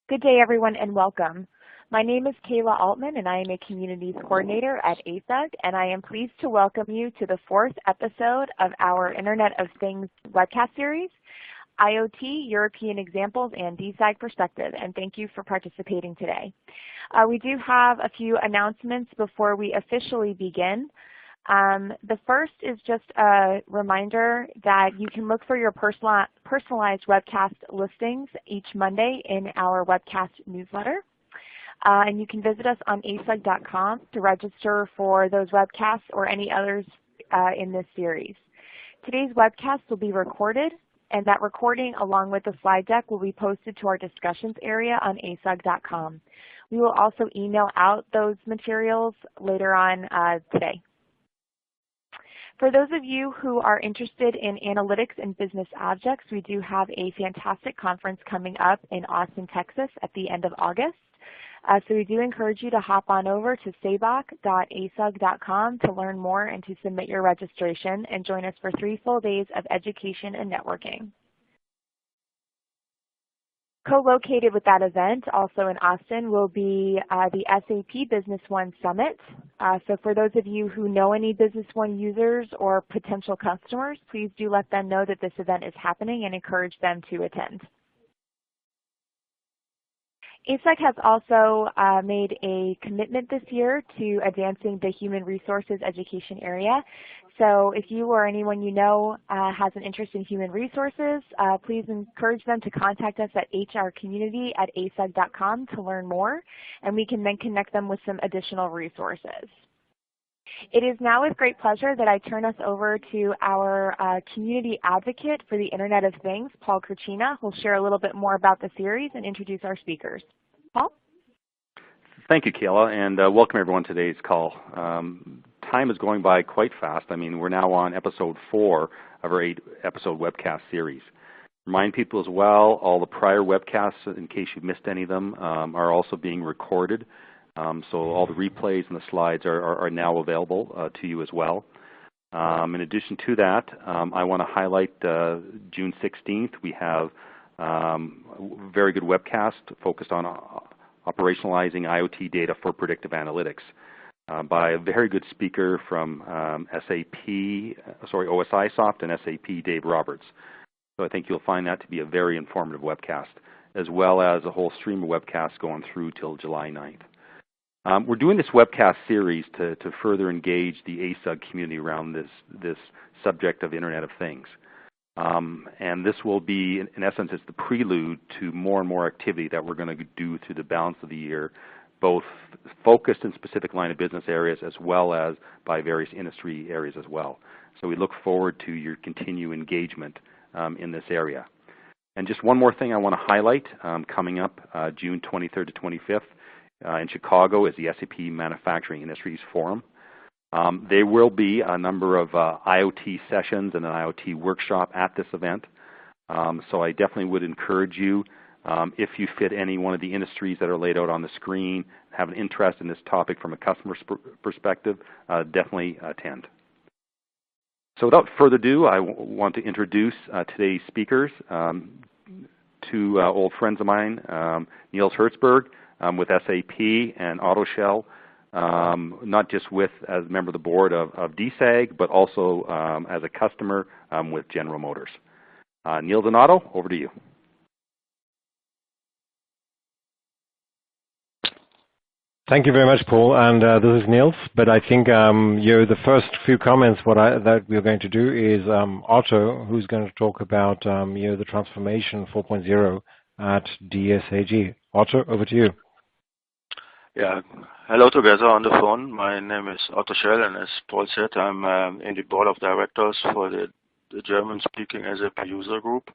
Good day, everyone, and welcome. My name is Kayla Altman, and I am a Communities Coordinator at ASUG, and I am pleased to welcome you to the 4th episode of our Internet of Things webcast series, IoT, European Examples, and DSAG Perspective, and thank you for participating today. We do have a few announcements before we officially begin. The first is just a reminder that you can look for your personalized webcast listings each Monday in our webcast newsletter. And you can visit us on asug.com to register for those webcasts or any others in this series. Today's webcast will be recorded, and that recording along with the slide deck will be posted to our discussions area on asug.com. We will also email out those materials later on today. For those of you who are interested in analytics and business objects, we do have a fantastic conference coming up in Austin, Texas at the end of August. So we do encourage you to hop on over to sabach.asug.com to learn more and to submit your registration and join us for 3 full days of education and networking. Co-located with that event, also in Austin, will be the SAP Business One Summit. So for those of you who know any Business One users or potential customers, please do let them know that this event is happening and encourage them to attend. ASUG has also made a commitment this year to advancing the human resources education area. So if you or anyone you know has an interest in human resources, please encourage them to contact us at hrcommunity@asug.com to learn more, and we can then connect them with some additional resources. It is now with great pleasure that I turn us over to our community advocate for the Internet of Things, Paul Kurchina, who will share a little bit more about the series and introduce our speakers. Paul? Thank you, Kayla, and welcome everyone to today's call. Time is going by quite fast. I mean, we're now on episode 4 of our 8-episode webcast series. Remind people as well, all the prior webcasts, in case you've missed any of them, are also being recorded. So all the replays and the slides are now available to you as well. In addition to that, I want to highlight June 16th. We have a very good webcast focused on operationalizing IoT data for predictive analytics by a very good speaker from OSIsoft and SAP, Dave Roberts. So I think you'll find that to be a very informative webcast, as well as a whole stream of webcasts going through till July 9th. We're doing this webcast series to further engage the ASUG community around this subject of Internet of Things. And this will be, in essence, it's the prelude to more and more activity that we're going to do through the balance of the year, both focused in specific line of business areas as well as by various industry areas as well. So we look forward to your continued engagement in this area. And just one more thing I want to highlight, coming up June 23rd to 25th, in Chicago is the SAP Manufacturing Industries Forum. There will be a number of IoT sessions and an IoT workshop at this event. So I definitely would encourage you, if you fit any one of the industries that are laid out on the screen, have an interest in this topic from a customer perspective, definitely attend. So without further ado, I want to introduce today's speakers, 2 old friends of mine, Nils Hertzberg, with SAP and Otto not just as a member of the board of DSAG, but also as a customer with General Motors. Nils and Otto, over to you. Thank you very much, Paul. And this is Nils. But I think the first few comments that we're going to do is Otto, who's going to talk about the transformation 4.0 at DSAG. Otto, over to you. Yeah, hello together on the phone. My name is Otto Schell, and as Paul said, I'm in the board of directors for the German-speaking SAP user group.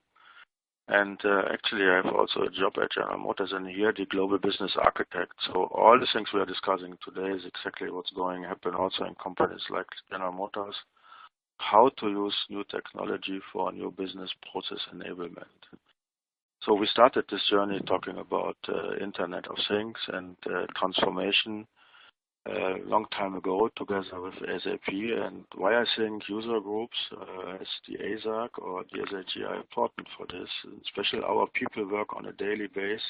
And actually, I have also a job at General Motors, and here the global business architect. So all the things we are discussing today is exactly what's going to happen also in companies like General Motors, how to use new technology for new business process enablement. So we started this journey talking about Internet of Things and transformation a long time ago together with SAP, and why I think user groups as the ASAG or DSAG are important for this, especially our people work on a daily basis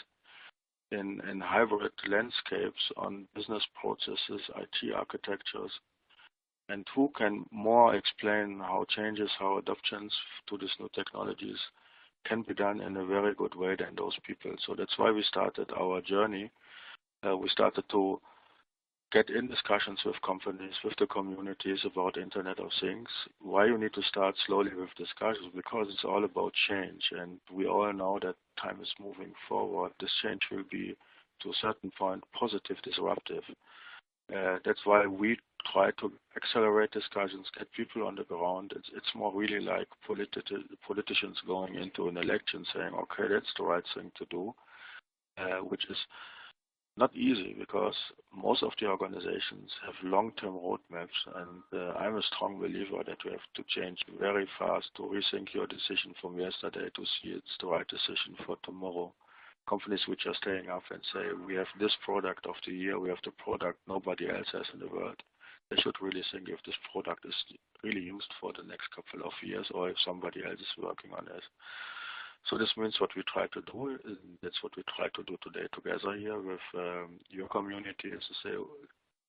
in hybrid landscapes on business processes, IT architectures, and who can more explain how changes, how adoptions to these new technologies can be done in a very good way than those people. So that's why we started our journey. We started to get in discussions with companies, with the communities about Internet of Things. Why you need to start slowly with discussions? Because it's all about change, and we all know that time is moving forward. This change will be, to a certain point, positive, disruptive. That's why we try to accelerate discussions, get people on the ground. It's more really like politicians going into an election saying, okay, that's the right thing to do, which is not easy because most of the organizations have long-term roadmaps, and I'm a strong believer that we have to change very fast to rethink your decision from yesterday to see it's the right decision for tomorrow. Companies which are staying up and say, we have this product of the year, we have the product nobody else has in the world. They should really think if this product is really used for the next couple of years or if somebody else is working on it. So this means what we try to do, and that's what we try to do today together here with your community, is to say,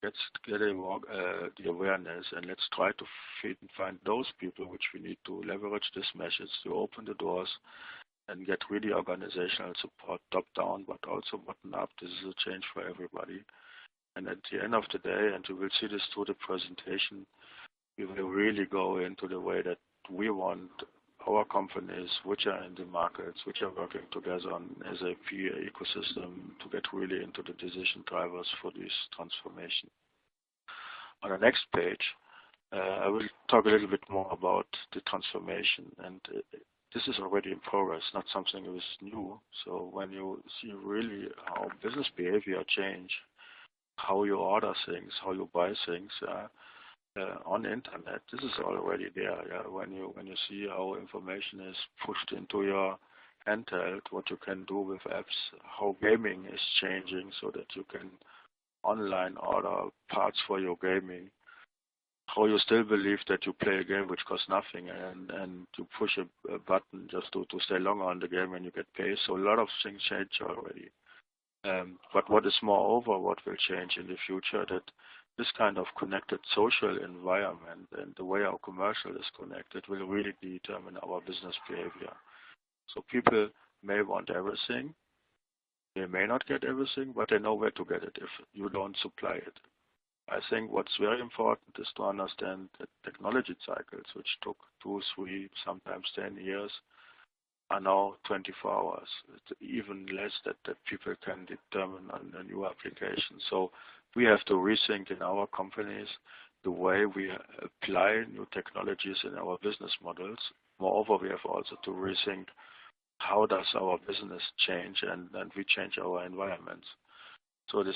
let's get the awareness and let's try to find those people which we need to leverage this message to open the doors and get really organizational support top down, but also bottom up. This is a change for everybody. And at the end of the day, and you will see this through the presentation, we will really go into the way that we want our companies which are in the markets, which are working together on SAP ecosystem to get really into the decision drivers for this transformation. On the next page, I will talk a little bit more about the transformation, and this is already in progress, not something that is new. So when you see really how business behavior change, how you order things, how you buy things, on the internet, this is already there. Yeah? When you see how information is pushed into your handheld, what you can do with apps, how gaming is changing so that you can online order parts for your gaming, how you still believe that you play a game which costs nothing and you push a button just to stay longer on the game and you get paid. So a lot of things change already. But what is moreover what will change in the future, that this kind of connected social environment and the way our commercial is connected will really determine our business behavior. So people may want everything, they may not get everything, but they know where to get it if you don't supply it. I think what's very important is to understand that technology cycles, which took 2, 3, sometimes 10 years, are now 24 hours. It's even less that people can determine on a new application. So we have to rethink in our companies the way we apply new technologies in our business models. Moreover, we have also to rethink how does our business change and we change our environments. So the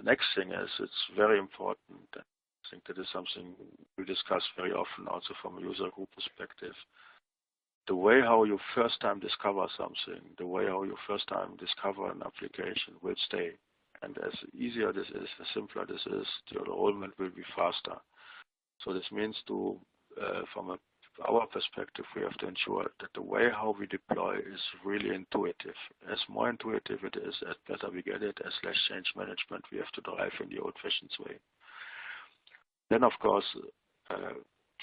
next thing is, it's very important. I think that is something we discuss very often also from a user group perspective. The way how you first time discover something, the way how you first time discover an application will stay. And as easier this is, as simpler this is, the enrollment will be faster. So this means from our perspective, we have to ensure that the way how we deploy is really intuitive. As more intuitive it is, as better we get it, as less change management we have to drive in the old-fashioned way. Then, of course,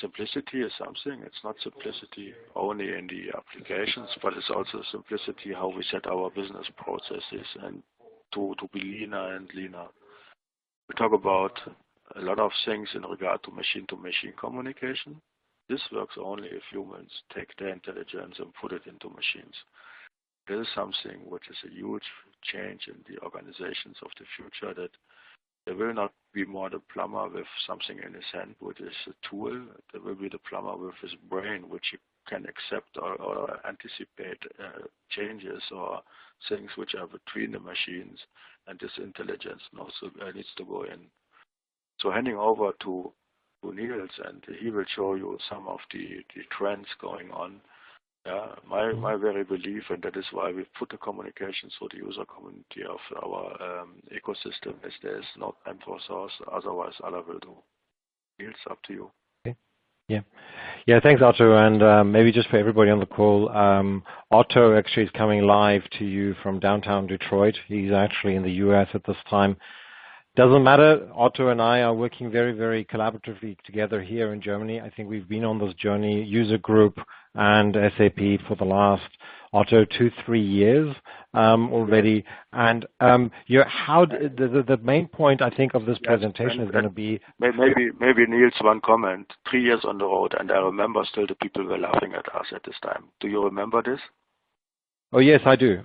simplicity is something. It's not simplicity only in the applications, but it's also simplicity how we set our business processes and to be leaner and leaner. We talk about a lot of things in regard to machine-to-machine communication. This works only if humans take their intelligence and put it into machines. This is something which is a huge change in the organizations of the future, that there will not be more the plumber with something in his hand, which is a tool. There will be the plumber with his brain, which can accept or anticipate changes or things which are between the machines, and this intelligence also needs to go in. So handing over to Nils, and he will show you some of the trends going on. My very belief, and that is why we put the communications for the user community of our ecosystem, is there is no time for source, otherwise Allah will do. Nils, up to you. Okay. Yeah. Yeah, thanks, Otto. And maybe just for everybody on the call, Otto actually is coming live to you from downtown Detroit. He's actually in the U.S. at this time. Doesn't matter. Otto and I are working very, very collaboratively together here in Germany. I think we've been on this journey, user group and SAP, for the last, Otto, 2-3 years already. And the main point, I think, of this presentation is going to be... Maybe Niels, one comment. 3 years on the road, and I remember still the people were laughing at us at this time. Do you remember this? Oh yes, I do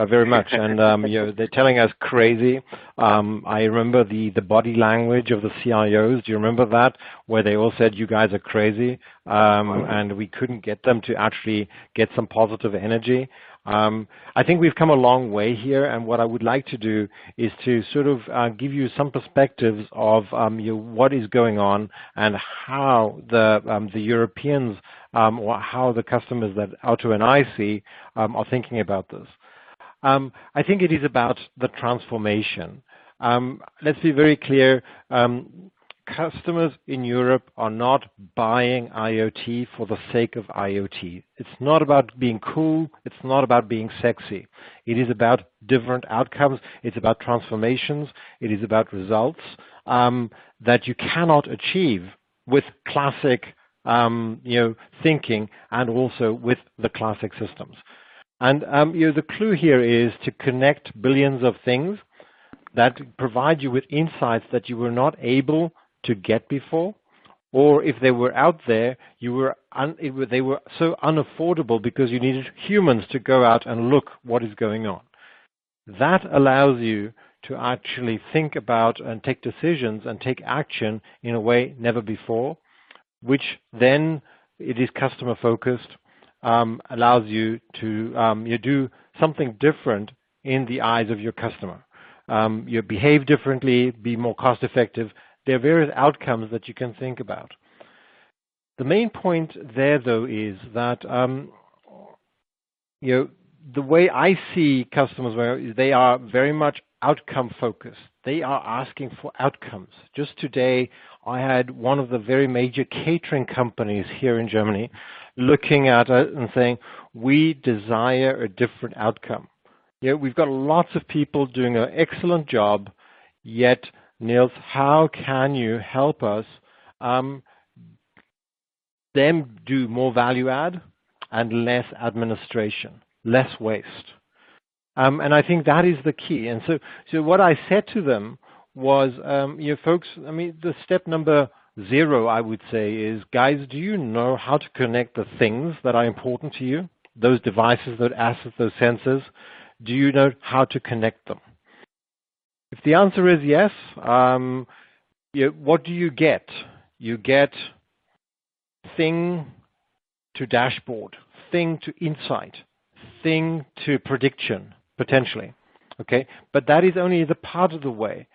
very much, and they're telling us crazy. I remember the body language of the CIOs. Do you remember that, where they all said, "You guys are crazy," and we couldn't get them to actually get some positive energy. I think we've come a long way here, and what I would like to do is to sort of give you some perspectives of what is going on and how the Europeans or how the customers that Otto and I see are thinking about this. I think it is about the transformation. Let's be very clear. Customers in Europe are not buying IoT for the sake of IoT. It's not about being cool. It's not about being sexy. It is about different outcomes. It's about transformations. It is about results that you cannot achieve with classic thinking and also with the classic systems. And the clue here is to connect billions of things that provide you with insights that you were not able to get before, or if they were out there, they were so unaffordable because you needed humans to go out and look what is going on. That allows you to actually think about and take decisions and take action in a way never before, which then it is customer focused, allows you to you do something different in the eyes of your customer. You behave differently, be more cost effective. There are various outcomes that you can think about. The main point there, though, is that the way I see customers, they are very much outcome focused. They are asking for outcomes. Just today, I had one of the very major catering companies here in Germany looking at it and saying, we desire a different outcome. We've got lots of people doing an excellent job, yet, Nils, how can you help us them do more value add and less administration, less waste? And I think that is the key. And so what I said to them was, folks, I mean, the step number 0, I would say, is, guys, do you know how to connect the things that are important to you? Those devices, those assets, those sensors, do you know how to connect them? If the answer is yes, what do you get? You get thing to dashboard, thing to insight, thing to prediction, potentially. Okay, but that is only the part of the way,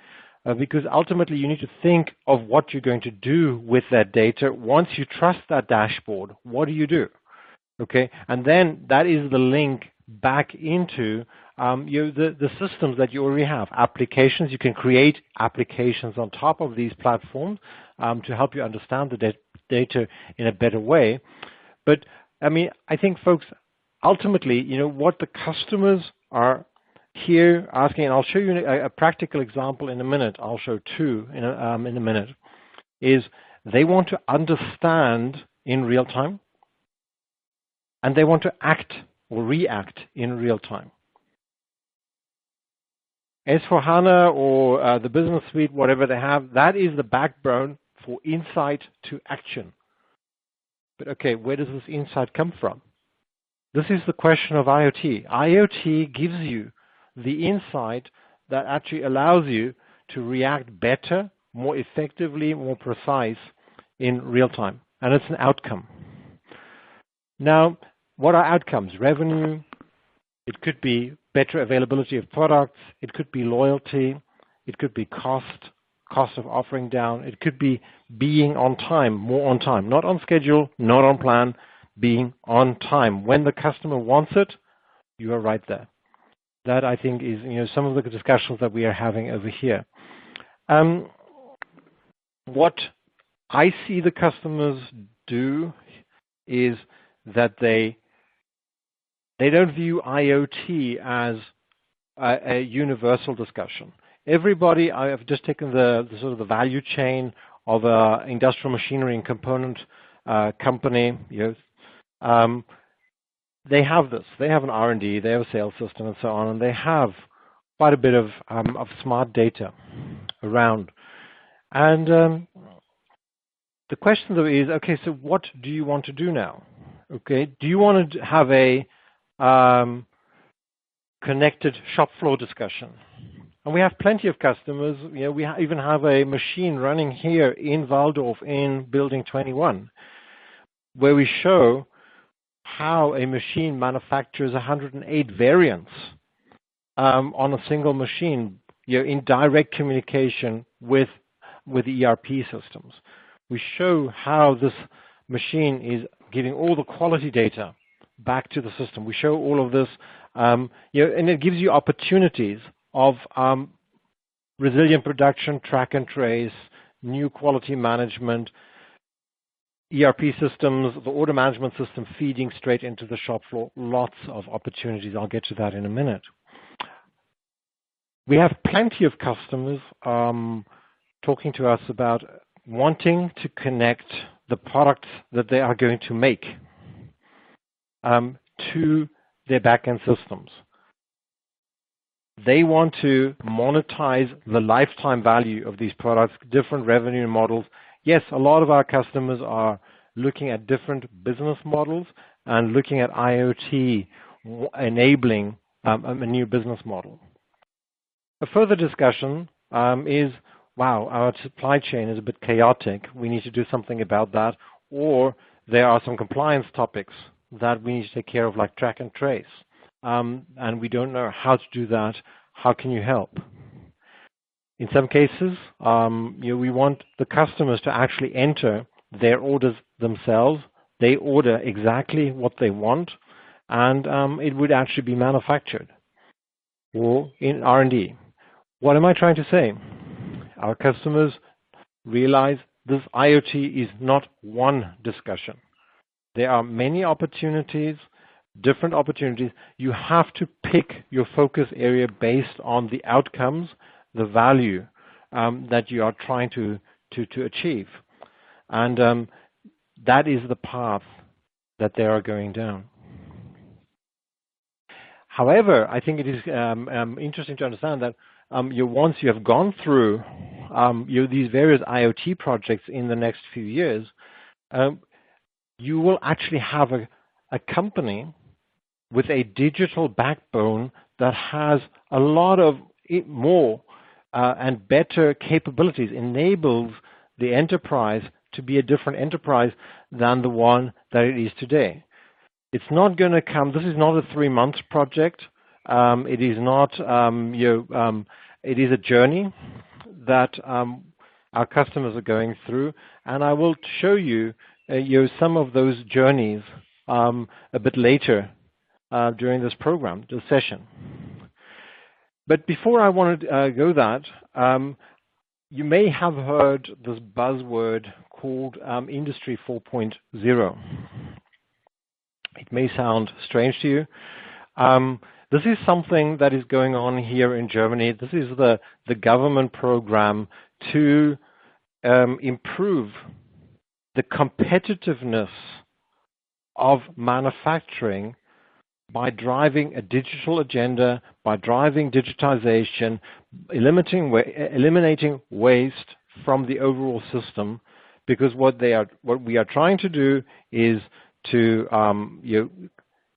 because ultimately you need to think of what you're going to do with that data. Once you trust that dashboard, what do you do? Okay, and then that is the link back into the systems that you already have. Applications, you can create applications on top of these platforms to help you understand the data in a better way. But I mean, I think, folks, ultimately, what the customers are here asking, and I'll show you a practical example in a minute. I'll show 2 in a minute. Is they want to understand in real time, and they want to act or react in real time. S/4HANA or the Business Suite, whatever they have, that is the backbone for insight to action. But okay, where does this insight come from? This is the question of IoT. IoT gives you the insight that actually allows you to react better, more effectively, more precise in real time. And it's an outcome. Now, what are outcomes? Revenue. It could be better availability of products. It could be loyalty. It could be cost of offering down. It could be being on time, more on time. Not on schedule, not on plan, being on time. When the customer wants it, you are right there. That, I think, is some of the discussions that we are having over here. What I see the customers do is that they don't view IoT as a universal discussion. Everybody, I have just taken the sort of the value chain of an industrial machinery and component company. They have this. They have an R&D, they have a sales system, and so on, and they have quite a bit of smart data around. And the question though is, okay, so what do you want to do now? Okay, do you want to have a connected shop floor discussion? And we have plenty of customers. We even have a machine running here in Walldorf in Building 21, where we show how a machine manufactures 108 variants on a single machine, in direct communication with ERP systems. We show how this machine is giving all the quality data back to the system. We show all of this, and it gives you opportunities of resilient production, track and trace, new quality management, ERP systems, the order management system feeding straight into the shop floor. Lots of opportunities. I'll get to that in a minute. We have plenty of customers talking to us about wanting to connect the products that they are going to make to their back-end systems. They want to monetize the lifetime value of these products, different revenue models. Yes, a lot of our customers are looking at different business models and looking at IoT enabling a new business model. A further discussion is, wow, our supply chain is a bit chaotic. We need to do something about that. Or there are some compliance topics that we need to take care of, like track and trace. And we don't know how to do that. How can you help? In some cases, we want the customers to actually enter their orders themselves. They order exactly what they want, and it would actually be manufactured or in R&D. What am I trying to say? Our customers realize this IoT is not one discussion. There are many opportunities, different opportunities. You have to pick your focus area based on the outcomes, the value that you are trying to achieve. And that is the path that they are going down. However, I think it is interesting to understand that once you have gone through these various IoT projects in the next few years, you will actually have a company with a digital backbone that has a lot of more and better capabilities, enables the enterprise to be a different enterprise than the one that it is today. It's not going to come, this is not a 3-month project. It is not, it is a journey that our customers are going through. And I will show you, some of those journeys a bit later during this program, this session. But before I want to go that, you may have heard this buzzword called Industry 4.0. It may sound strange to you. This is something that is going on here in Germany. This is the government program to improve the competitiveness of manufacturing by driving a digital agenda, by driving digitization, eliminating waste from the overall system. Because what we are trying to do is to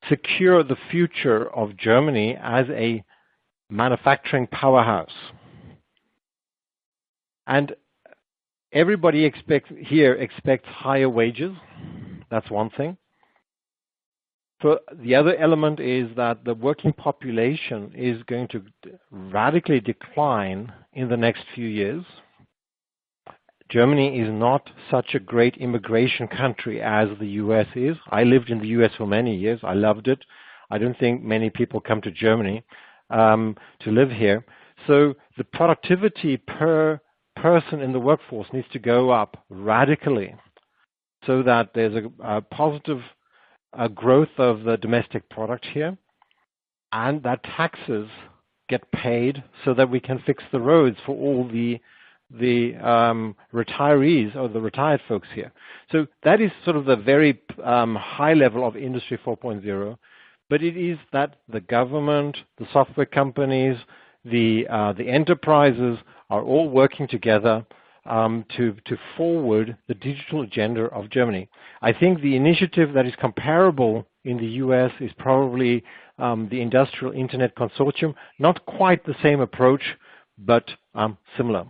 secure the future of Germany as a manufacturing powerhouse. And everybody expects higher wages. That's one thing. So the other element is that the working population is going to radically decline in the next few years. Germany is not such a great immigration country as the US is. I lived in the US for many years. I loved it. I don't think many people come to Germany to live here. So the productivity per person in the workforce needs to go up radically. so that there's a positive growth of the domestic product here, and that taxes get paid so that we can fix the roads for all the retirees or the retired folks here. So that is sort of the very high level of Industry 4.0, but it is that the government, the software companies, the enterprises are all working together to forward the digital agenda of Germany. I think the initiative that is comparable in the US is probably the Industrial Internet Consortium. Not quite the same approach, but similar.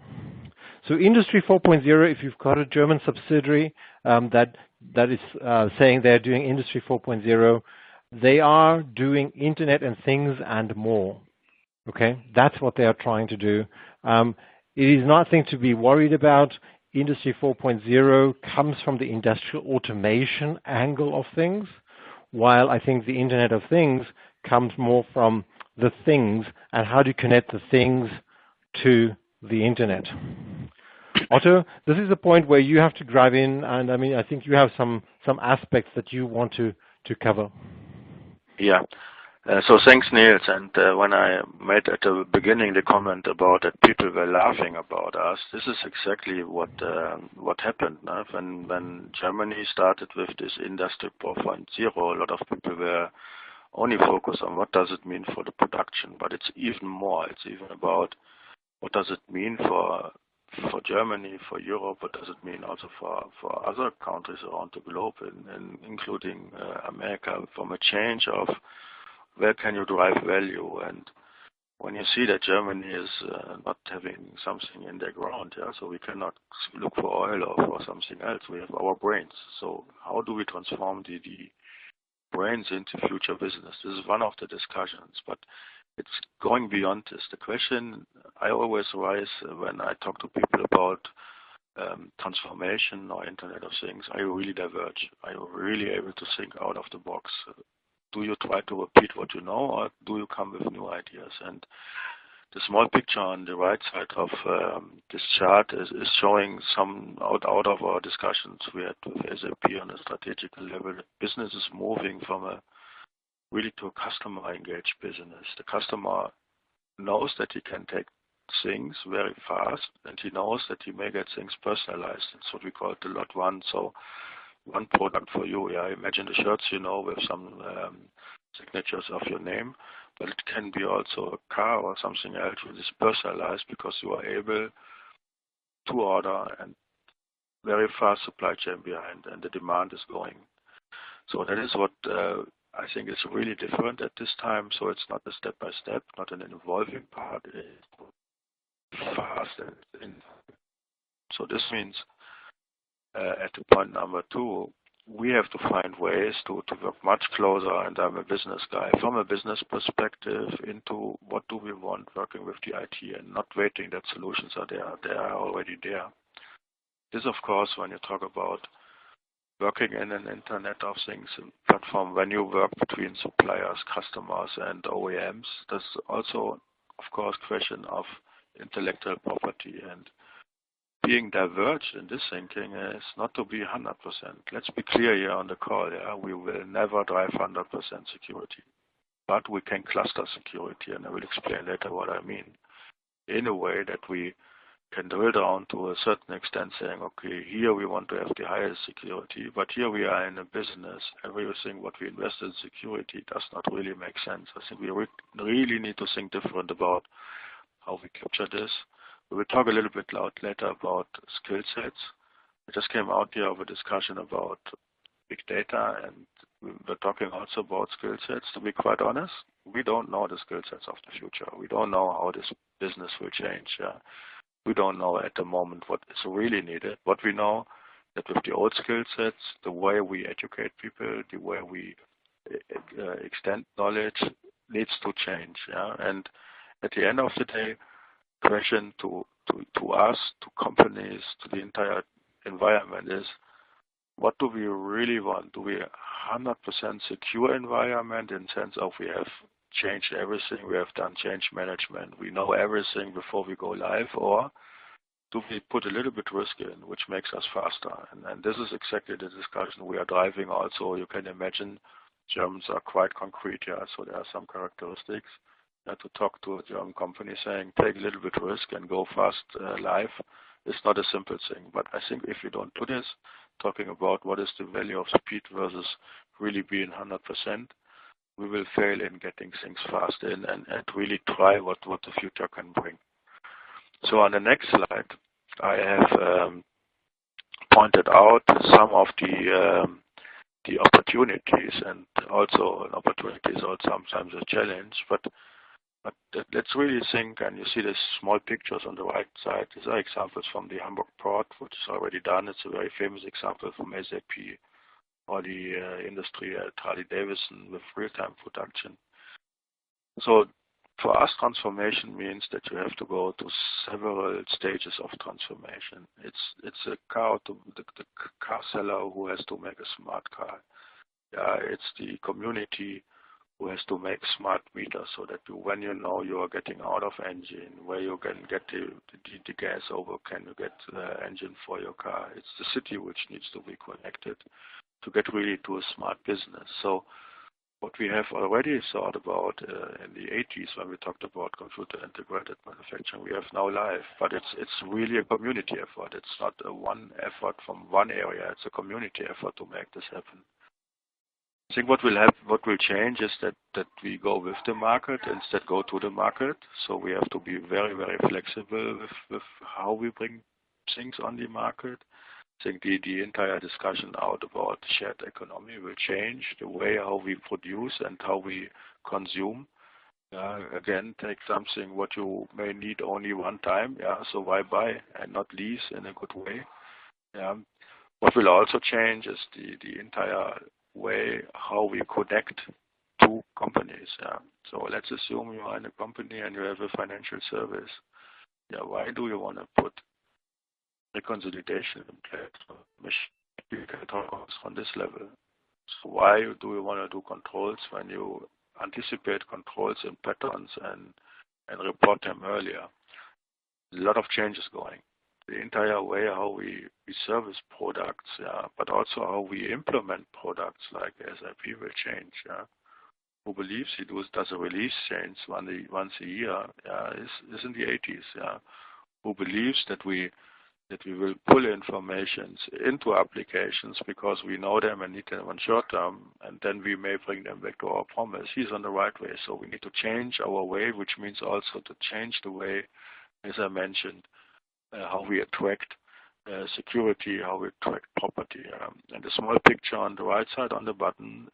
So Industry 4.0, if you've got a German subsidiary that is saying they're doing Industry 4.0, they are doing Internet and Things and more. Okay, that's what they are trying to do. It is nothing to be worried about. Industry 4.0 comes from the industrial automation angle of things, while I think the Internet of Things comes more from the things and how to connect the things to the Internet. Otto, this is a point where you have to drive in, and I mean, I think you have some aspects that you want to cover. Yeah. So thanks, Nils. And when I made at the beginning the comment about that people were laughing about us, this is exactly what happened. When Germany started with this Industry 4.0, a lot of people were only focused on what does it mean for the production, but it's even more. It's even about what does it mean for Germany, for Europe, what does it mean also for other countries around the globe, including America, from a change of where can you drive value. And when you see that Germany is not having something in the ground, so we cannot look for oil or for something else, we have our brains. So how do we transform the brains into future business? This is one of the discussions, but it's going beyond this. The question I always raise when I talk to people about transformation or Internet of Things, are you really diverge? Are you really able to think out of the box? Do you try to repeat what you know, or do you come with new ideas? And the small picture on the right side of this chart is showing some out of our discussions we had with SAP on a strategic level. Business is moving from really to a customer engaged business. The customer knows that he can take things very fast, and he knows that he may get things personalized. It's what we call the lot one. So one product for you. Yeah, imagine the shirts, with some signatures of your name, but it can be also a car or something else which is personalized because you are able to order and very fast supply chain behind, and the demand is going. So that is what I think is really different at this time. So it's not a step-by-step, not an evolving part. It's fast. So this means at the point number 2, we have to find ways to work much closer, and I'm a business guy, from a business perspective into what do we want working with the IT and not waiting that solutions are there. They are already there. This, of course, when you talk about working in an Internet of Things platform, when you work between suppliers, customers, and OEMs, there's also, of course, question of intellectual property. And being diverged in this thinking is not to be 100%. Let's be clear here on the call. We will never drive 100% security, but we can cluster security, and I will explain later what I mean, in a way that we can drill down to a certain extent, saying, okay, here we want to have the highest security, but here we are in a business, everything what we invest in security does not really make sense. I think we really need to think different about how we capture this. We will talk a little bit later about Skillsets. I just came out here of a discussion about big data, and we were talking also about Skillsets. To be quite honest, we don't know the Skillsets of the future. We don't know how this business will change. We don't know at the moment what is really needed. What we know that with the old skill sets, the way we educate people, the way we extend knowledge needs to change. And at the end of the day, question to us, to companies, to the entire environment is, what do we really want? Do we 100% secure environment in sense of we have changed everything, we have done change management, we know everything before we go live, or do we put a little bit risk in, which makes us faster? And this is exactly the discussion we are driving also. You can imagine Germans are quite concrete, yeah, so there are some characteristics. To talk to a German company saying, take a little bit risk and go fast live is not a simple thing. But I think if you don't do this, talking about what is the value of speed versus really being 100%, we will fail in getting things fast in and really try what the future can bring. So on the next slide, I have pointed out some of the opportunities, and also an opportunity is also sometimes a challenge. But let's really think, and you see these small pictures on the right side. These are examples from the Hamburg port, which is already done. It's a very famous example from SAP, or the Industrie at Harley-Davidson with real-time production. So for us, transformation means that you have to go to several stages of transformation. It's a car, the car seller who has to make a smart car. It's the community who has to make smart meters so that when you know you are getting out of engine, where you can get the gas over, can you get the engine for your car. It's the city which needs to be connected to get really to a smart business. So what we have already thought about in the 80s when we talked about computer integrated manufacturing, we have now live, but it's really a community effort. It's not a one effort from one area. It's a community effort to make this happen. I think what will change is that we go with the market instead go to the market. So we have to be very, very flexible with how we bring things on the market. I think the entire discussion out about shared economy will change the way how we produce and how we consume. Again, take something what you may need only one time. So why buy and not lease in a good way? What will also change is the entire way how we connect to companies. So let's assume you are in a company and you have a financial service. Why do you want to put reconciliation in place? You can talk on this level. So why do you want to do controls when you anticipate controls in patterns and report them earlier? A lot of changes going. The entire way how we service products, but also how we implement products like SAP will change. Who believes he does a release change once a year is in the 80s. Who believes that we will pull information into applications because we know them and need them on short term, and then we may bring them back to our promise. He's on the right way. So we need to change our way, which means also to change the way, as I mentioned, how we attract security, how we attract property. And the small picture on the right side on the button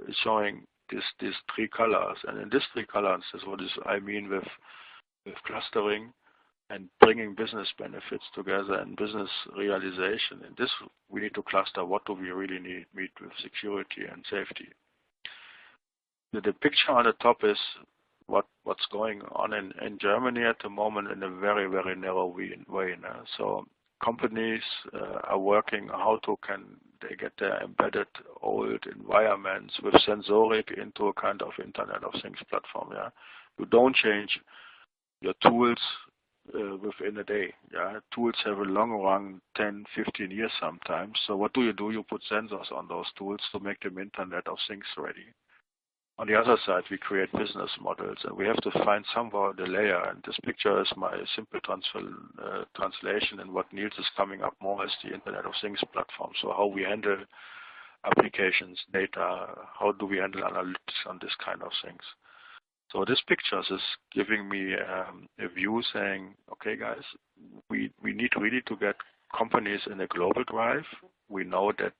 is showing these three colors. And in these three colors is what I mean with clustering and bringing business benefits together and business realization. In this, we need to cluster what do we really need with security and safety. The picture on the top is what's going on in Germany at the moment in a very, very narrow way now. So companies are working how can they get their embedded old environments with sensoric into a kind of Internet of Things platform. You don't change your tools within a day. Tools have a long run, 10, 15 years sometimes. So what do? You put sensors on those tools to make them Internet of Things ready. On the other side, we create business models, and we have to find somewhere the layer. And this picture is my simple translation, and what Nils is coming up more as the Internet of Things platform. So how we handle applications, data, how do we handle analytics on this kind of things. So this picture is giving me a view saying, okay, guys, we need really to get companies in a global drive. We know that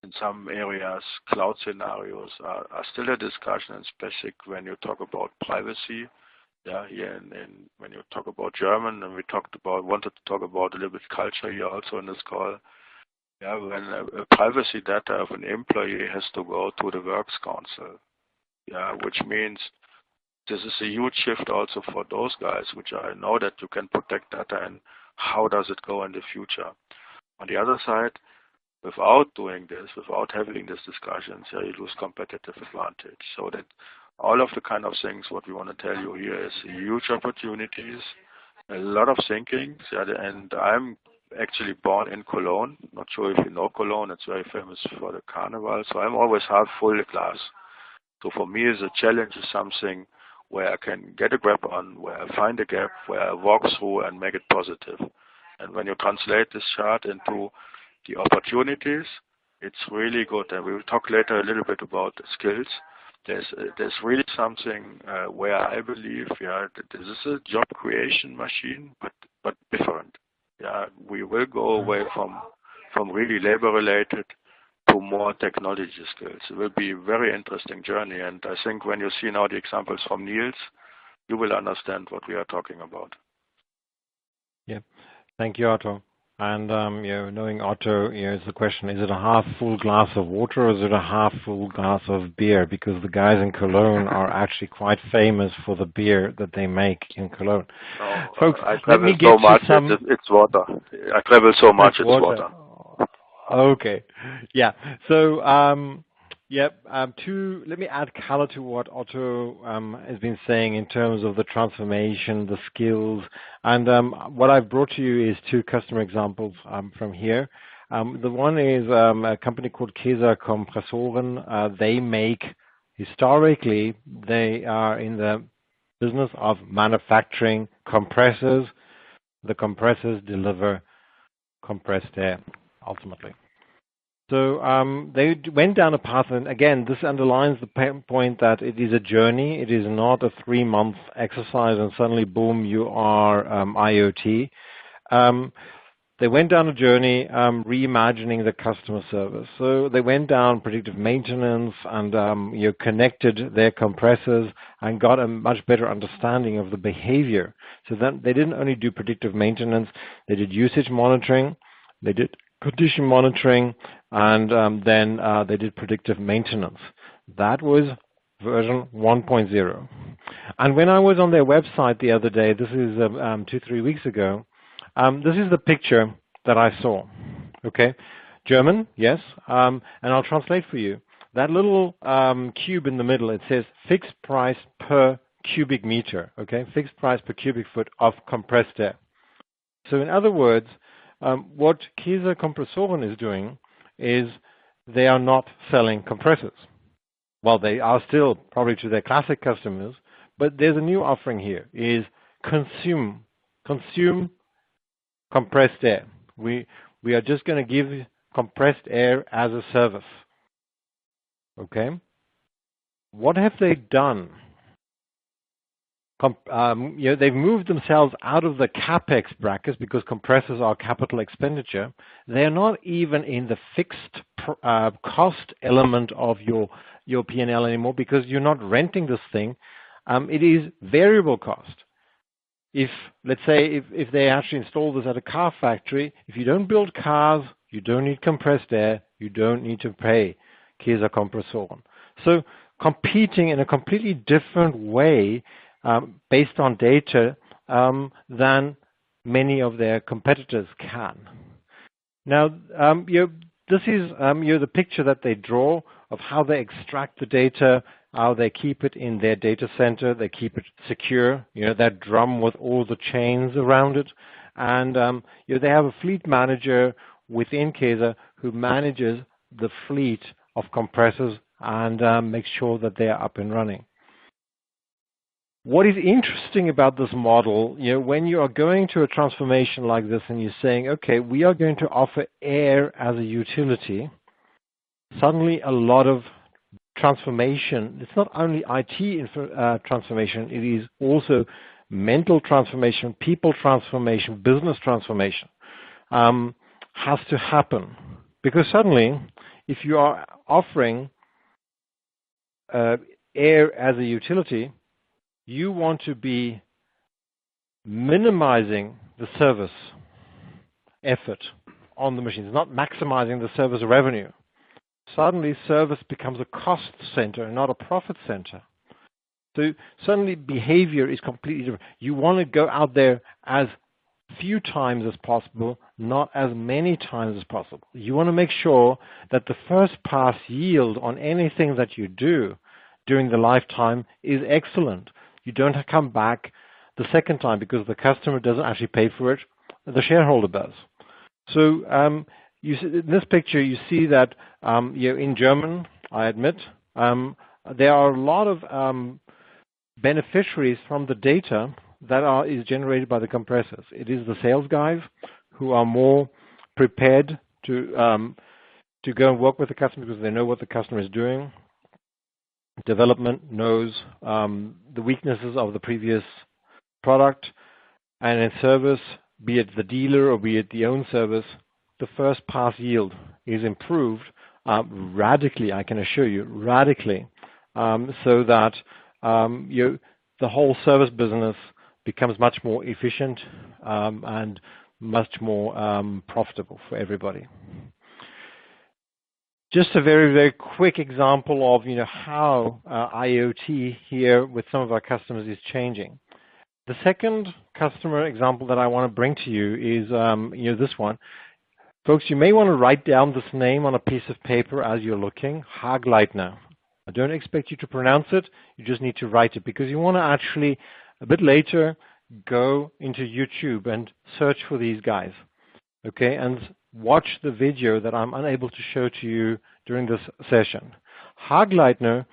in some areas, cloud scenarios are still a discussion, especially when you talk about privacy. Here when you talk about German, and we wanted to talk about a little bit culture here also in this call. When privacy data of an employee has to go to the Works Council, which means this is a huge shift also for those guys, which I know that you can protect data and how does it go in the future. On the other side, without doing this, without having these discussions, you lose competitive advantage. So that all of the kind of things what we want to tell you here is huge opportunities. a lot of thinking. And I'm actually born in Cologne. Not sure if you know Cologne. It's very famous for the carnival. So I'm always half full glass. So for me, the challenge is something where I can get a grip on, where I find a gap, where I walk through and make it positive. And when you translate this chart into the opportunities, it's really good. And we will talk later a little bit about the skills. There's really something where I believe, that this is a job creation machine, but different. We will go away from really labor-related to more technology skills. It will be a very interesting journey, and I think when you see now the examples from Nils, you will understand what we are talking about. Yeah, thank you, Otto. And knowing Otto, it's the question: is it a half full glass of water, or is it a half full glass of beer? Because the guys in Cologne are actually quite famous for the beer that they make in Cologne. Folks, I travel so much. It's water. I travel so much. It's water. Okay, yeah. So, let me add color to what Otto has been saying in terms of the transformation, the skills, and what I've brought to you is two customer examples from here. The one is a company called KAESER Kompressoren. They make, historically, they are in the business of manufacturing compressors. The compressors deliver compressed air, ultimately. So they went down a path, and again, this underlines the point that it is a journey. It is not a 3-month exercise, and suddenly, boom, you are IoT. They went down a journey reimagining the customer service. So they went down predictive maintenance and connected their compressors and got a much better understanding of the behavior. So then they didn't only do predictive maintenance, they did usage monitoring, they did condition monitoring, and then they did predictive maintenance. That was version 1.0. And when I was on their website the other day, this is 2-3 weeks ago, this is the picture that I saw. Okay, German, yes, and I'll translate for you. That little cube in the middle, it says fixed price per cubic meter. Okay, fixed price per cubic foot of compressed air. So in other words, what KAESER Kompressoren is doing is they are not selling compressors. Well, they are still probably to their classic customers, but there's a new offering here, is consume compressed air. We are just going to give compressed air as a service. Okay? What have they done? They've moved themselves out of the capex brackets because compressors are capital expenditure. They're not even in the fixed cost element of your P&L anymore because you're not renting this thing. It is variable cost. If, let's say, if they actually install this at a car factory, if you don't build cars, you don't need compressed air, you don't need to pay KAESER Kompressoren. So competing in a completely different way based on data than many of their competitors can. Now, this is the picture that they draw of how they extract the data, how they keep it in their data center, they keep it secure, that drum with all the chains around it. And they have a fleet manager within KAESER who manages the fleet of compressors and makes sure that they are up and running. What is interesting about this model, when you are going to a transformation like this and you're saying, okay, we are going to offer air as a utility, suddenly a lot of transformation, it's not only IT transformation, it is also mental transformation, people transformation, business transformation has to happen. Because suddenly, if you are offering air as a utility, you want to be minimizing the service effort on the machines, not maximizing the service revenue. Suddenly, service becomes a cost center and not a profit center. So suddenly, behavior is completely different. You want to go out there as few times as possible, not as many times as possible. You want to make sure that the first pass yield on anything that you do during the lifetime is excellent. You don't come back the second time because the customer doesn't actually pay for it, the shareholder does. So you see, in this picture, you see that in German, I admit, there are a lot of beneficiaries from the data that is generated by the compressors. It is the sales guys who are more prepared to go and work with the customer because they know what the customer is doing. Development knows the weaknesses of the previous product, and in service, be it the dealer or be it the own service, the first pass yield is improved radically, I can assure you, radically, so that the whole service business becomes much more efficient and much more profitable for everybody. Just a very, very quick example of how IoT here with some of our customers is changing. The second customer example that I want to bring to you is this one. Folks, you may want to write down this name on a piece of paper as you're looking, Hagleitner. I don't expect you to pronounce it, you just need to write it because you want to actually, a bit later, go into YouTube and search for these guys, okay, and watch the video that I'm unable to show to you during this session. Hagleitner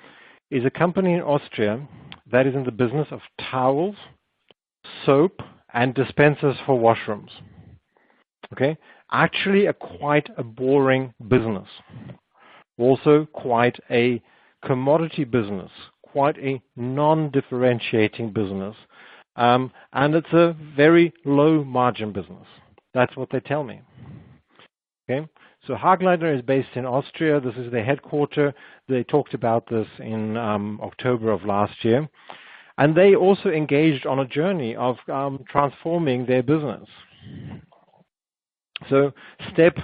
is a company in Austria that is in the business of towels, soap, and dispensers for washrooms. Okay, actually quite a boring business. Also quite a commodity business, quite a non-differentiating business, and it's a very low margin business. That's what they tell me. Okay, so Hagleitner is based in Austria. This is their headquarters. They talked about this in October of last year. And they also engaged on a journey of transforming their business. So step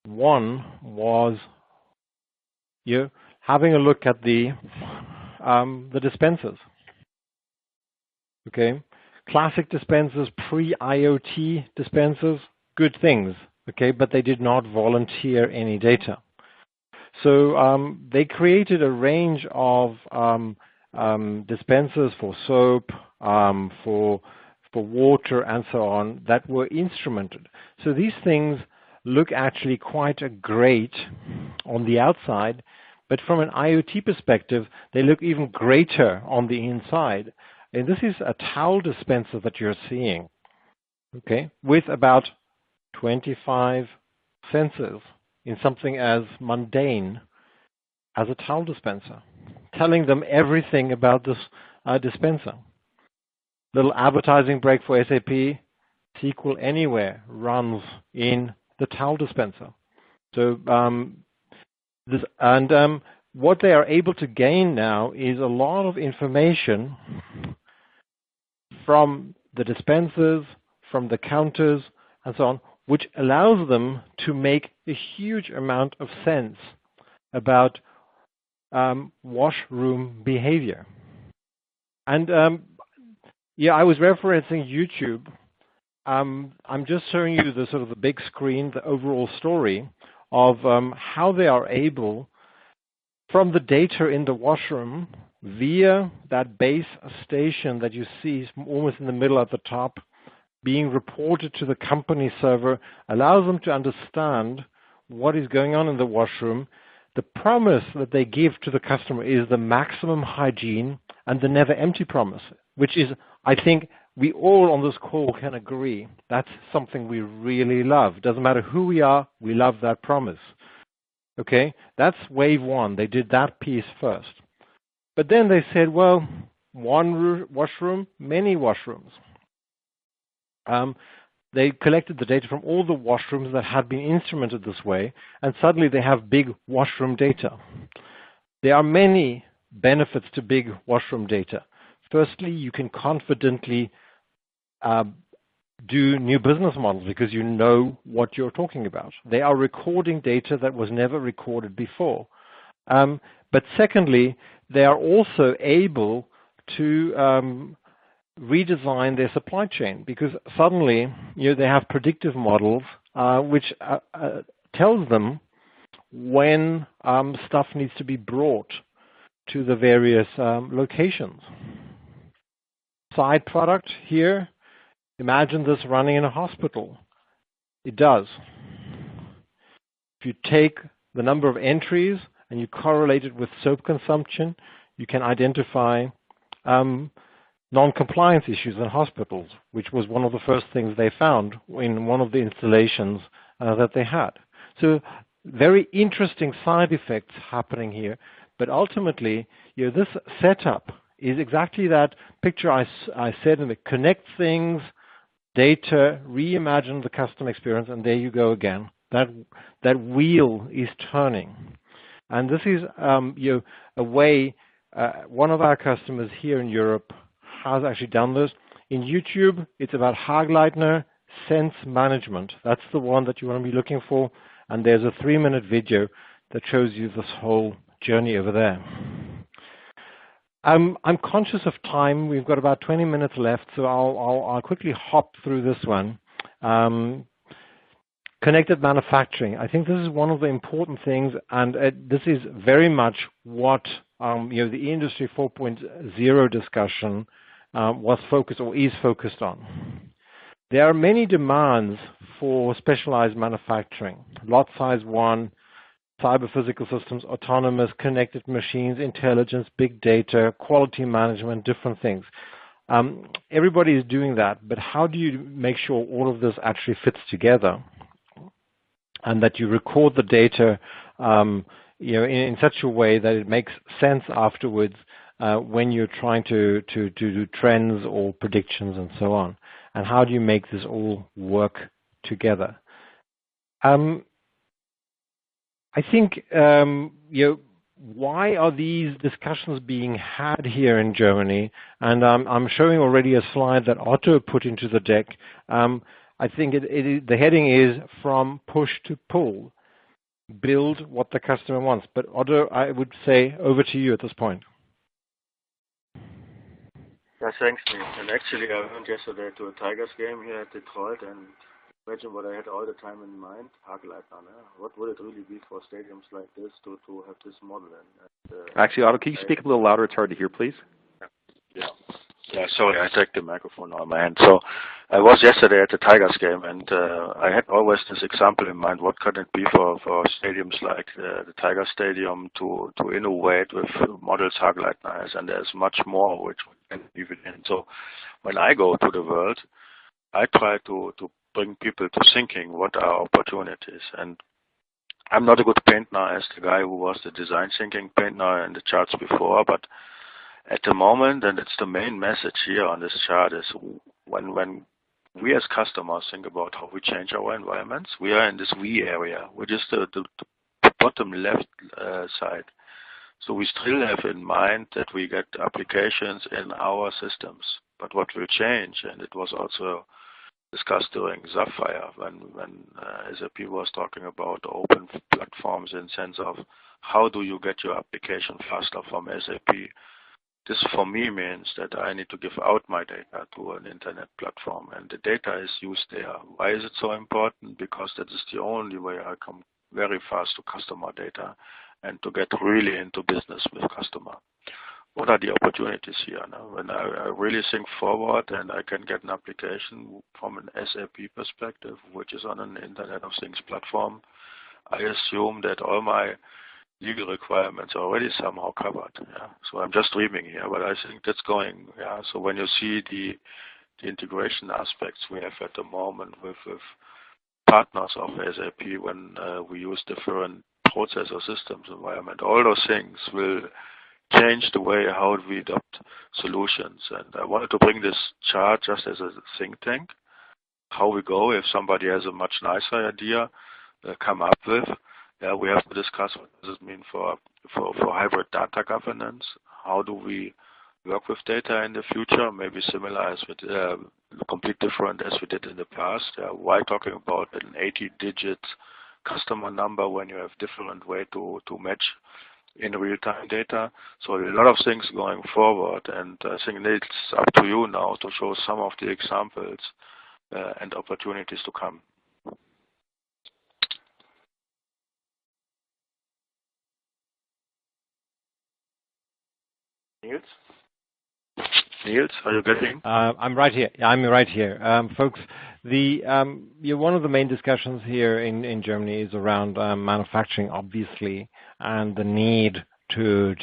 one was having a look at the dispensers. Okay, classic dispensers, pre-IoT dispensers, good things. Okay, but they did not volunteer any data. So they created a range of dispensers for soap, for water, and so on that were instrumented. So these things look actually quite great on the outside, but from an IoT perspective, they look even greater on the inside. And this is a towel dispenser that you're seeing, okay, with about 25 sensors in something as mundane as a towel dispenser, telling them everything about this dispenser. Little advertising break for SAP, SQL Anywhere runs in the towel dispenser. So what they are able to gain now is a lot of information from the dispensers, from the counters, and so on, which allows them to make a huge amount of sense about washroom behavior. And I was referencing YouTube. I'm just showing you the sort of the big screen, the overall story of how they are able, from the data in the washroom, via that base station that you see almost in the middle at the top, being reported to the company server, allows them to understand what is going on in the washroom. The promise that they give to the customer is the maximum hygiene and the never empty promise, which is, I think, we all on this call can agree that's something we really love. Doesn't matter who we are, we love that promise. Okay, that's wave one. They did that piece first. But then they said, well, one washroom, many washrooms. They collected the data from all the washrooms that had been instrumented this way, and suddenly they have big washroom data. There are many benefits to big washroom data. Firstly, you can confidently do new business models because you know what you're talking about. They are recording data that was never recorded before. But secondly, they are also able to redesign their supply chain because suddenly they have predictive models which tells them when stuff needs to be brought to the various locations. side product here. Imagine this running in a hospital. It does. If you take the number of entries and you correlate it with soap consumption, you can identify non-compliance issues in hospitals, which was one of the first things they found in one of the installations that they had. So very interesting side effects happening here. But ultimately, this setup is exactly that picture I said, and it connects things, data, reimagine the customer experience, and there you go again. That wheel is turning. And this is a way one of our customers here in Europe has actually done this. In YouTube, it's about Hagleitner Sense Management. That's the one that you want to be looking for. And there's a 3-minute video that shows you this whole journey over there. I'm conscious of time. We've got about 20 minutes left, so I'll quickly hop through this one. Connected manufacturing. I think this is one of the important things, and this is very much what the Industry 4.0 discussion was focused or is focused on. There are many demands for specialized manufacturing. Lot size 1, cyber physical systems, autonomous, connected machines, intelligence, big data, quality management, different things. Everybody is doing that, but how do you make sure all of this actually fits together and that you record the data in such a way that it makes sense afterwards when you're trying to do trends or predictions and so on? And how do you make this all work together? I think, why are these discussions being had here in Germany? And I'm showing already a slide that Otto put into the deck. I think the heading is from push to pull. Build what the customer wants. But Otto, I would say over to you at this point. Yeah, thanks, Neil. And actually, I went yesterday to a Tigers game here at Detroit, and imagine what I had all the time in mind, Hagleitner. What would it really be for stadiums like this to have this model? Actually, Otto, can you speak a little louder? It's hard to hear, please. Yeah, sorry, I take the microphone out of my hand. So I was yesterday at the Tigers game, and I had always this example in mind. What could it be for stadiums like the Tiger Stadium to innovate with models Hagleitner has? And there's much more which we can leave it in. So when I go to the world, I try to bring people to thinking what are opportunities. And I'm not a good painter as the guy who was the design thinking painter in the charts before, but at the moment, and it's the main message here on this chart, is when we as customers think about how we change our environments, we are in this V area, which is the bottom left side. So we still have in mind that we get applications in our systems. But what will change, and it was also discussed during Sapphire when SAP was talking about open platforms in sense of how do you get your application faster from SAP. This for me means that I need to give out my data to an internet platform, and the data is used there. Why is it so important? Because that is the only way I come very fast to customer data and to get really into business with customer. What are the opportunities here now? When I really think forward and I can get an application from an SAP perspective, which is on an Internet of Things platform, I assume that all my legal requirements are already somehow covered. Yeah. So I'm just dreaming here, but I think that's going. Yeah. So when you see the integration aspects we have at the moment with partners of SAP, when we use different processor systems environment, all those things will change the way how we adopt solutions. And I wanted to bring this chart just as a think tank, how we go if somebody has a much nicer idea come up with. Yeah, we have to discuss what does it mean for hybrid data governance. How do we work with data in the future? Maybe similar as with complete different as we did in the past. Why talking about an 80-digit customer number when you have different way to match in real-time data? So a lot of things going forward, and I think it's up to you now to show some of the examples and opportunities to come. Nils? Nils, are you getting? I'm right here. I'm right here. Folks, one of the main discussions here in Germany is around manufacturing, obviously, and the need to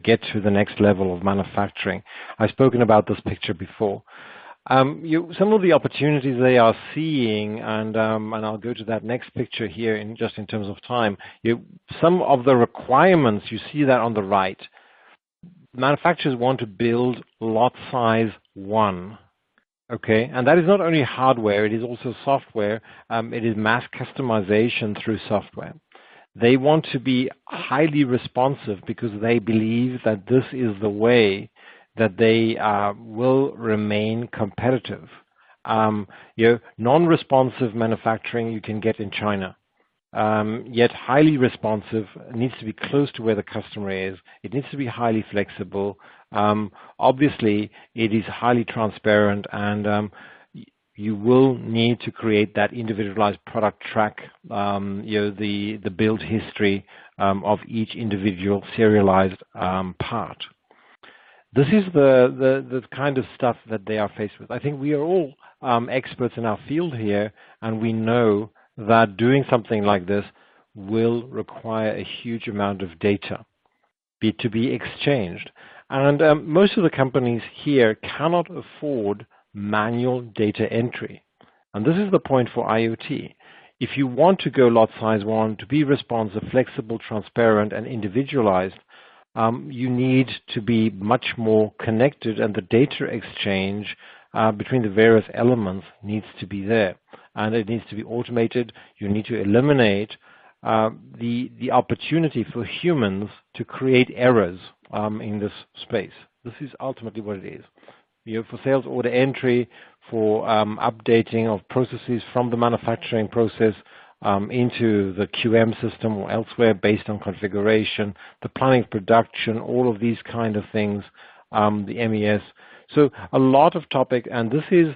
get to the next level of manufacturing. I've spoken about this picture before. Some of the opportunities they are seeing, and I'll go to that next picture here in terms of time. Some of the requirements, you see that on the right. Manufacturers want to build lot size 1. Okay, and that is not only hardware, it is also software. It is mass customization through software. They want to be highly responsive because they believe that this is the way that they will remain competitive. Non-responsive manufacturing you can get in China. Yet highly responsive, needs to be close to where the customer is. It needs to be highly flexible. Obviously, it is highly transparent, and you will need to create that individualized product track, the build history of each individual serialized part. This is the kind of stuff that they are faced with. I think we are all experts in our field here, and we know that doing something like this will require a huge amount of data to be exchanged. And most of the companies here cannot afford manual data entry. And this is the point for IoT. If you want to go lot size 1, to be responsive, flexible, transparent, and individualized, you need to be much more connected, and the data exchange between the various elements needs to be there. And it needs to be automated. You need to eliminate the opportunity for humans to create errors in this space. This is ultimately what it is. For sales order entry, for updating of processes from the manufacturing process into the QM system or elsewhere based on configuration, the planning production, all of these kind of things, the MES. So a lot of topic, and this is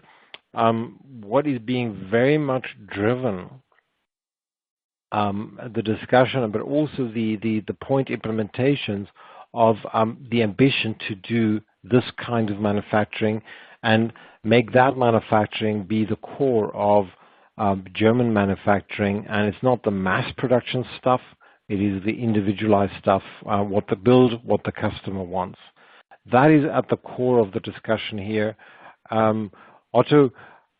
what is being very much driven, the discussion, but also the point implementations of the ambition to do this kind of manufacturing and make that manufacturing be the core of German manufacturing. And it's not the mass production stuff, it is the individualized stuff, what the customer wants. That is at the core of the discussion here. Otto,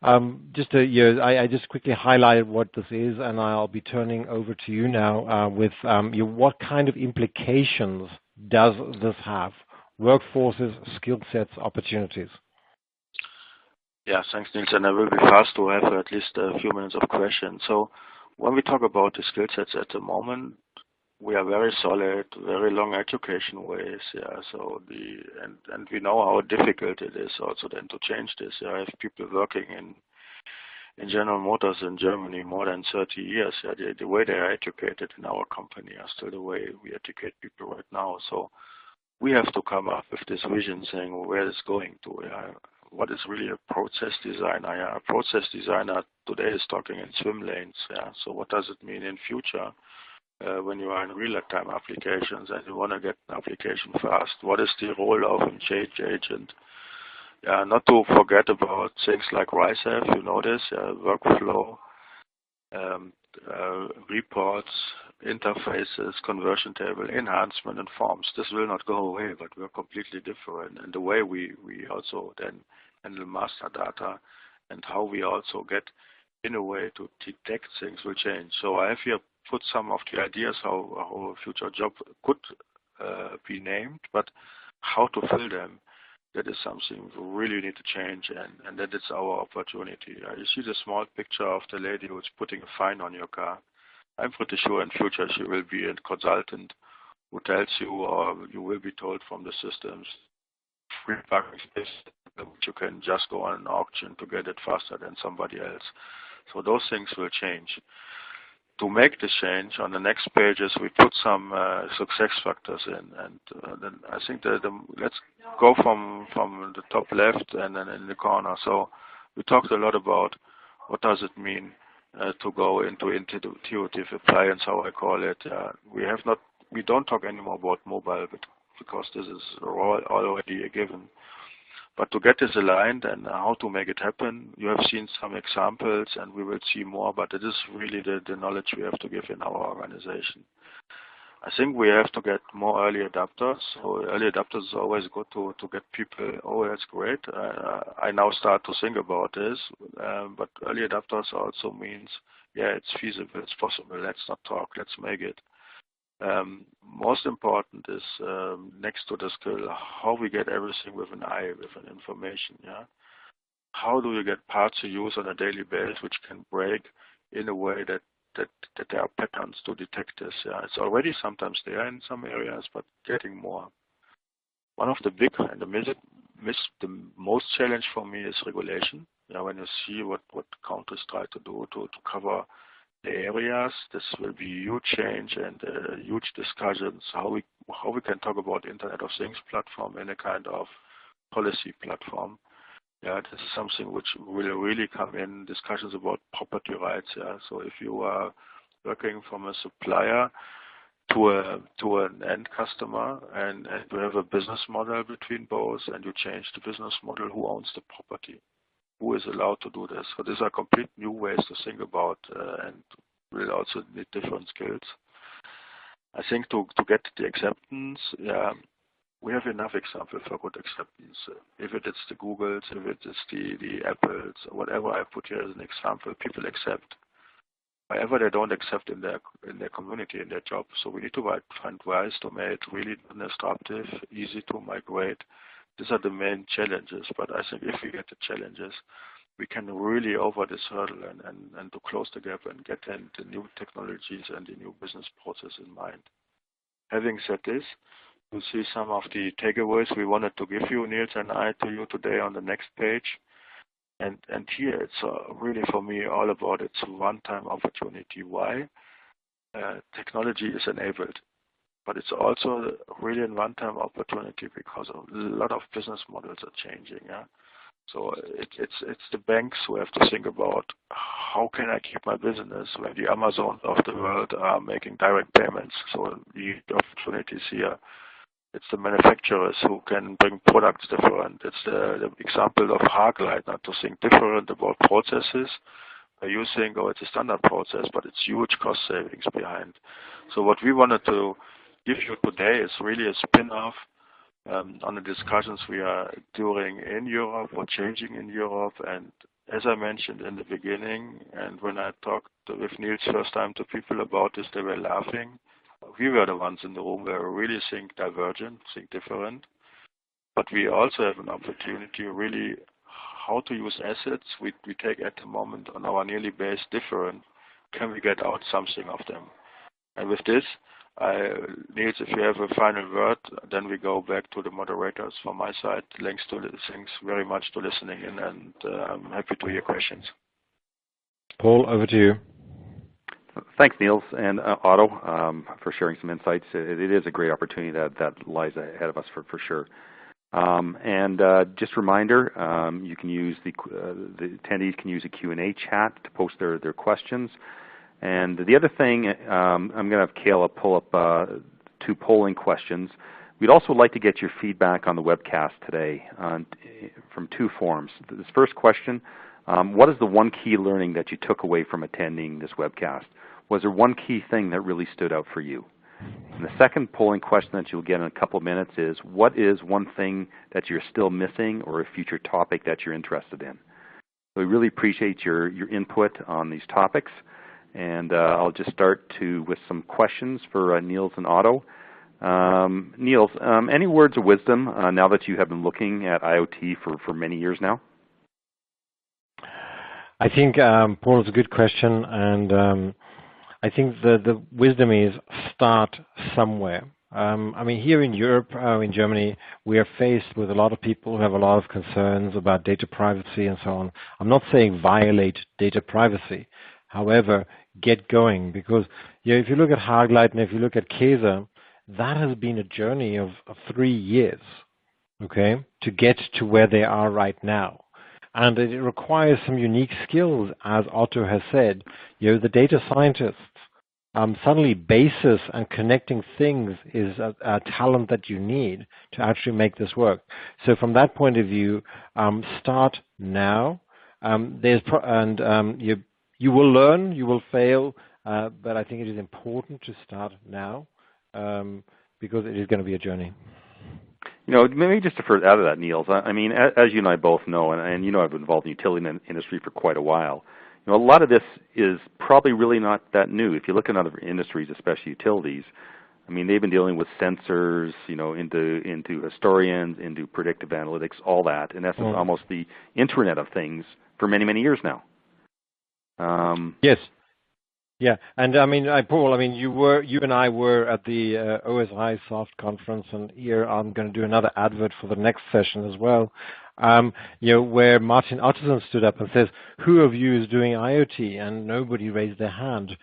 I just quickly highlighted what this is, and I'll be turning over to you now with what kind of implications does this have? Workforces, skill sets, opportunities. Yeah, thanks, Nils, and I will be fast to have at least a few minutes of questions. So when we talk about the skill sets at the moment, we are very solid, very long education ways, yeah. So and we know how difficult it is also then to change this. I have people working in General Motors in Germany more than 30 years. Yeah, the way they are educated in our company are still the way we educate people right now. So we have to come up with this vision saying where it's going to. Yeah. What is really a process designer? Yeah, a process designer today is talking in swim lanes. Yeah. So what does it mean in future? When you are in real-time applications and you want to get an application fast, what is the role of a change agent? Not to forget about things like RISE-F, you know this, workflow, reports, interfaces, conversion table, enhancement, and forms. This will not go away, but we're completely different. And the way we also then handle master data and how we also get in a way to detect things will change. So I have here put some of the ideas how a future job could be named, but how to fill them, that is something we really need to change, and that is our opportunity. You see the small picture of the lady who's putting a fine on your car. I'm pretty sure in future she will be a consultant who tells you, or you will be told from the systems, free parking space, which you can just go on an auction to get it faster than somebody else. So those things will change. To make this change, on the next pages we put some success factors in, and then I think that let's go from the top left and then in the corner. So we talked a lot about what does it mean to go into intuitive appliance, how I call it. We don't talk anymore about mobile, but because this is already a given. But to get this aligned and how to make it happen, you have seen some examples and we will see more, but it is really the knowledge we have to give in our organization. I think we have to get more early adopters. So early adopters is always good to get people, oh, that's great. I now start to think about this, but early adopters also means, yeah, it's feasible, it's possible. Let's not talk, let's make it. Most important is next to the skill, how we get everything with an eye, with an information. Yeah, how do you get parts you use on a daily basis which can break in a way that there are patterns to detect this. Yeah, it's already sometimes there in some areas, but getting more. One of the big and the most challenge for me is regulation. Yeah, when you see what countries try to do to cover the areas, this will be huge change and huge discussions. How we can talk about Internet of Things platform in a kind of policy platform. Yeah, this is something which will really come in discussions about property rights. Yeah, so if you are working from a supplier to an end customer and you have a business model between both, and you change the business model, who owns the property? Who is allowed to do this? So these are complete new ways to think about, and will also need different skills. I think to get the acceptance, yeah. We have enough examples for good acceptance. If it is the Googles, if it is the Apples, whatever I put here as an example, people accept. However, they don't accept in their community, in their job. So we need to find ways to make it really disruptive, easy to migrate. These are the main challenges. But I think if we get the challenges, we can really over this hurdle and to close the gap and get in the new technologies and the new business process in mind. Having said this, you see some of the takeaways we wanted to give you, Nils and I, to you today on the next page. And here it's really for me all about it's a one-time opportunity. Why? Technology is enabled, but it's also really a one-time opportunity because a lot of business models are changing. Yeah? So it's the banks who have to think about how can I keep my business when the Amazons of the world are making direct payments. So the opportunities here. It's the manufacturers who can bring products different. It's the example of Haglite, not to think different about processes. You think, oh, it's a standard process, but it's huge cost savings behind. So what we wanted to give you today is really a spin-off on the discussions we are doing in Europe or changing in Europe. And as I mentioned in the beginning, and when I talked with Nils first time to people about this, they were laughing. We were the ones in the room where we really think divergent, think different. But we also have an opportunity really how to use assets we take at the moment on our nearly base different. Can we get out something of them? And with this, Nils, if you have a final word, then we go back to the moderators from my side. Thanks very much to listening in, and I'm happy to hear questions. Paul, over to you. Thanks, Nils and Otto, for sharing some insights. It is a great opportunity that lies ahead of us for sure. And just a reminder, you can use the attendees can use a Q&A chat to post their questions. And the other thing, I'm going to have Kayla pull up 2 polling questions. We'd also like to get your feedback on the webcast today from 2 forms. This first question, what is the one key learning that you took away from attending this webcast? Was there one key thing that really stood out for you? And the second polling question that you'll get in a couple of minutes is, what is one thing that you're still missing or a future topic that you're interested in? So we really appreciate your input on these topics. And I'll just start with some questions for Nils and Otto. Nils, any words of wisdom now that you have been looking at IoT for many years now? I think, Paul, it's a good question, and I think the wisdom is start somewhere. I mean, here in Europe, in Germany, we are faced with a lot of people who have a lot of concerns about data privacy and so on. I'm not saying violate data privacy. However, get going, because if you look at Haglite and if you look at KAESER, that has been a journey of 3 years, okay, to get to where they are right now. And it requires some unique skills, as Otto has said. The data scientists suddenly basis and connecting things is a talent that you need to actually make this work. So from that point of view, start now. You will learn, you will fail, but I think it is important to start now because it is going to be a journey. Maybe just to further add to that, Nils, I mean, as you and I both know, and you know I've been involved in the utility industry for quite a while, a lot of this is probably really not that new. If you look at other industries, especially utilities, I mean, they've been dealing with sensors, into historians, into predictive analytics, all that. In essence, almost the Internet of Things for many, many years now. Yes. Yeah, and I mean, Paul, you and I were at the OSI Soft conference, and here I'm going to do another advert for the next session as well. Where Martin Otterson stood up and says, "Who of you is doing IoT?" And nobody raised their hand.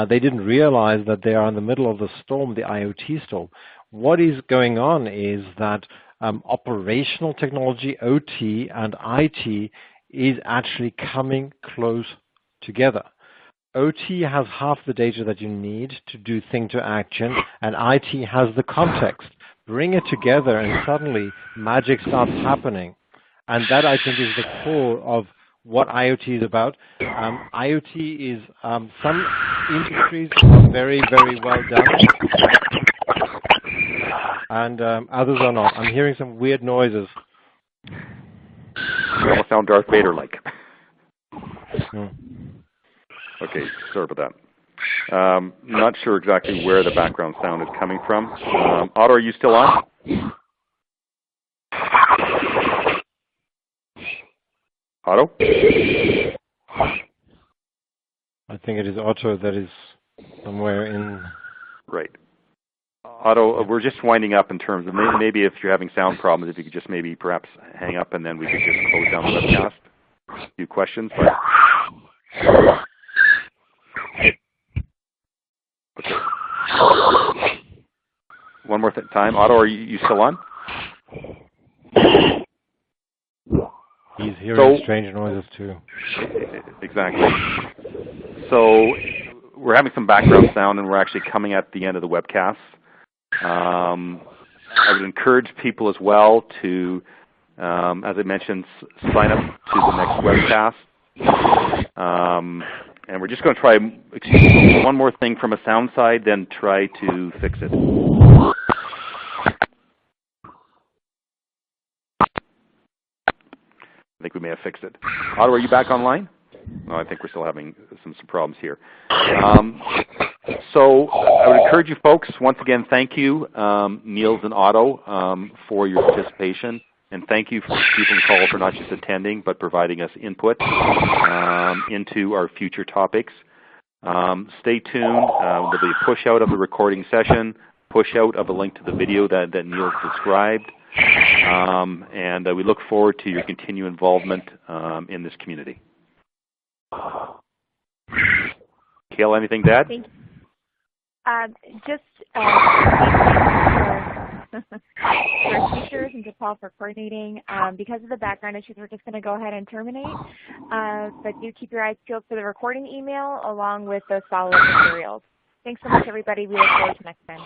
They didn't realize that they are in the middle of the storm, the IoT storm. What is going on is that operational technology, OT, and IT is actually coming close together. OT has half the data that you need to do thing to action, and IT has the context. Bring it together, and suddenly magic starts happening. And that, I think, is the core of what IoT is about. IoT is, some industries are very, very well done, and others are not. I'm hearing some weird noises. You almost sound Darth Vader-like. Okay, sorry about that. Not sure exactly where the background sound is coming from. Otto, are you still on? Otto? I think it is Otto that is somewhere in... Right. Otto, we're just winding up in terms of maybe if you're having sound problems, if you could just maybe perhaps hang up and then we could just close down the webcast. A few questions. But... Okay. One more time. Otto, are you still on? He's hearing strange noises too. Exactly. So we're having some background sound, and we're actually coming at the end of the webcast. I would encourage people as well to, as I mentioned, sign up to the next webcast. And we're just going to try one more thing from a sound side, then try to fix it. I think we may have fixed it. Otto, are you back online? No, I think we're still having some problems here. So I would encourage you folks, once again, thank you, Nils and Otto, for your participation. And thank you for people on the call for not just attending, but providing us input into our future topics. Stay tuned. There'll be a push out of the recording session, push out of a link to the video that Nils described. And we look forward to your continued involvement in this community. Kayla, anything to add? Thank you. Just for speakers and to Paul for coordinating. Because of the background issues, we're just going to go ahead and terminate. But do keep your eyes peeled for the recording email along with those follow-up materials. Thanks so much, everybody. We look forward to next time.